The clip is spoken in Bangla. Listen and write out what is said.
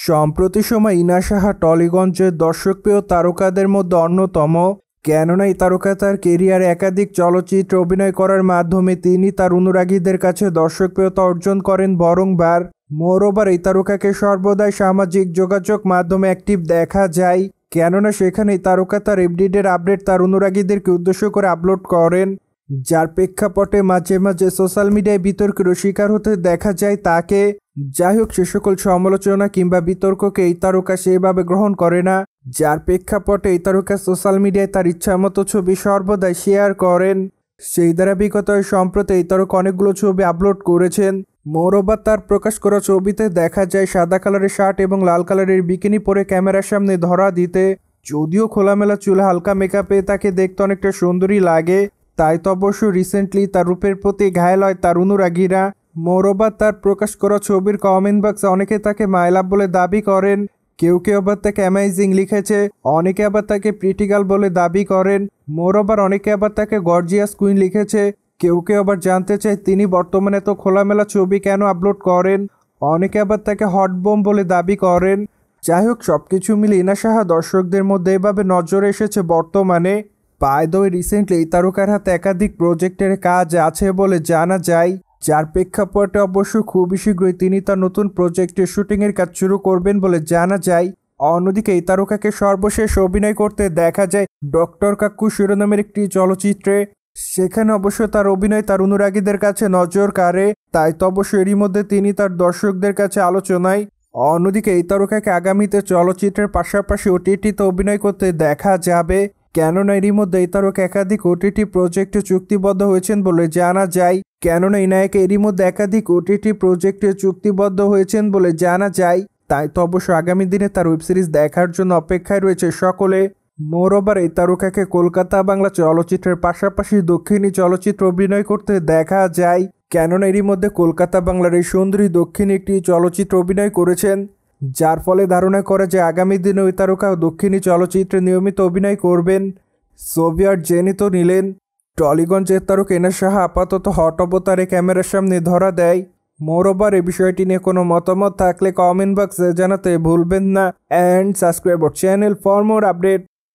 সম্প্রতি সময় ইনা সাহা টলিগঞ্জের দর্শকপ্রিয় তারকাদের মধ্যে অন্যতম। কেননা এই তারকা তার কেরিয়ারে একাধিক চলচ্চিত্রে অভিনয় করার মাধ্যমে তিনি তার অনুরাগীদের কাছে দর্শকপ্রিয়তা অর্জন করেন। বরংবার মোরওভার এই তারকাকে সর্বদাই সামাজিক যোগাযোগ মাধ্যমে অ্যাক্টিভ দেখা যায়। কেননা সেখানে এই তারকা তার এভরিডের আপডেট তার অনুরাগীদেরকে উদ্দেশ্য করে আপলোড করেন, যার প্রেক্ষাপটে মাঝে মাঝে সোশ্যাল মিডিয়ায় বিতর্কের শিকার হতে দেখা যায় তাকে। যাই হোক, সে সকল সমালোচনা কিংবা বিতর্ককে এই তারকা সেভাবে গ্রহণ করে না, যার প্রেক্ষাপটে এই তারকা সোশ্যাল মিডিয়ায় তার ইচ্ছামতো ছবি সর্বদাই শেয়ার করেন। সেই ধারাবাহিকতায় সম্প্রতি এই তারকা অনেকগুলো ছবি আপলোড করেছেন। মোরওভার তার প্রকাশ করা ছবিতে দেখা যায় সাদা কালারের শার্ট এবং লাল কালারের বিকিনি পরে ক্যামেরার সামনে ধরা দিতে। যদিও খোলামেলা চুলে হালকা মেকআপে তাকে দেখতে অনেকটা সুন্দরী লাগে, তাই তো অবশ্য রিসেন্টলি তার রূপের প্রতি ঘায়েল হয় তার অনুরাগীরা। মোরওভার তার প্রকাশ করা ছবির কমেন্ট বক্সে অনেকে তাকে মাই লাভ বলে দাবি করেন, কেউ কেউ আবার তাকে অ্যামেজিং লিখেছে, অনেকে আবার তাকে প্রিটিগাল বলে দাবি করেন। মোরওভার অনেকে আবার তাকে গর্জিয়াস কুইন লিখেছে। কেউ কেউ আবার জানতে চায় তিনি বর্তমানে তো খোলামেলা ছবি কেন আপলোড করেন। অনেকে আবার তাকে হট বোম বলে দাবি করেন। যাই হোক, সবকিছু মিলে ইনা সাহা দর্শকদের মধ্যে এভাবে নজরে এসেছে বর্তমানে। বাই দ্য ওয়ে, রিসেন্টলি এই তারকার হাতে একাধিক প্রজেক্টের কাজ আছে বলে জানা যায়, যার প্রেক্ষাপটে অবশ্য খুবই শীঘ্রই তিনি তার নতুন প্রজেক্টের শুটিংয়ের কাজ শুরু করবেন বলে জানা যায়। অন্যদিকে এই তারকাকে সর্বশেষ অভিনয় করতে দেখা যায় ডক্টর কাক্কু শিরোনামের একটি চলচ্চিত্রে। সেখানে অবশ্য তার অভিনয় তার অনুরাগীদের কাছে নজর কাড়ে, তাই তো অবশ্য এরই মধ্যে তিনি তার দর্শকদের কাছে আলোচনায়। অন্যদিকে এই তারকাকে আগামীতে চলচ্চিত্রের পাশাপাশি ওটিটিতে অভিনয় করতে দেখা যাবে। কেননা এরই মধ্যে এই তারকা একাধিক ওটিটি প্রজেক্টে চুক্তিবদ্ধ হয়েছেন বলে জানা যায়। কেননা এই নায়িকা এরই মধ্যে একাধিক ওটিটি প্রজেক্টে চুক্তিবদ্ধ হয়েছেন বলে জানা যায়, তাই তো অবশ্য আগামী দিনে তার ওয়েব সিরিজ দেখার জন্য অপেক্ষায় রয়েছে সকলে। মোরওভার এই তারকাকে কলকাতা বাংলা চলচ্চিত্রের পাশাপাশি দক্ষিণী চলচ্চিত্র অভিনয় করতে দেখা যায়। কেননা এরই মধ্যে কলকাতা বাংলার এই সুন্দরী দক্ষিণী একটি চলচ্চিত্র অভিনয় করেছেন, যার ফলে ধারণা করা যায় আগামী দিনে ওই তারকা দক্ষিণী চলচ্চিত্রে নিয়মিত অভিনয় করবেন। সোভিয়ার জেনে তো নিলেন। টলিগঞ্জের তারকা ইনা সাহা আপাতত হট অবতারে ক্যামেরার সামনে ধরা দেয়। মোরওভার এই বিষয়টি নিয়ে কোনো মতামত থাকলে কমেন্ট বক্সে জানাতে ভুলবেন না। And subscribe our channel for more update.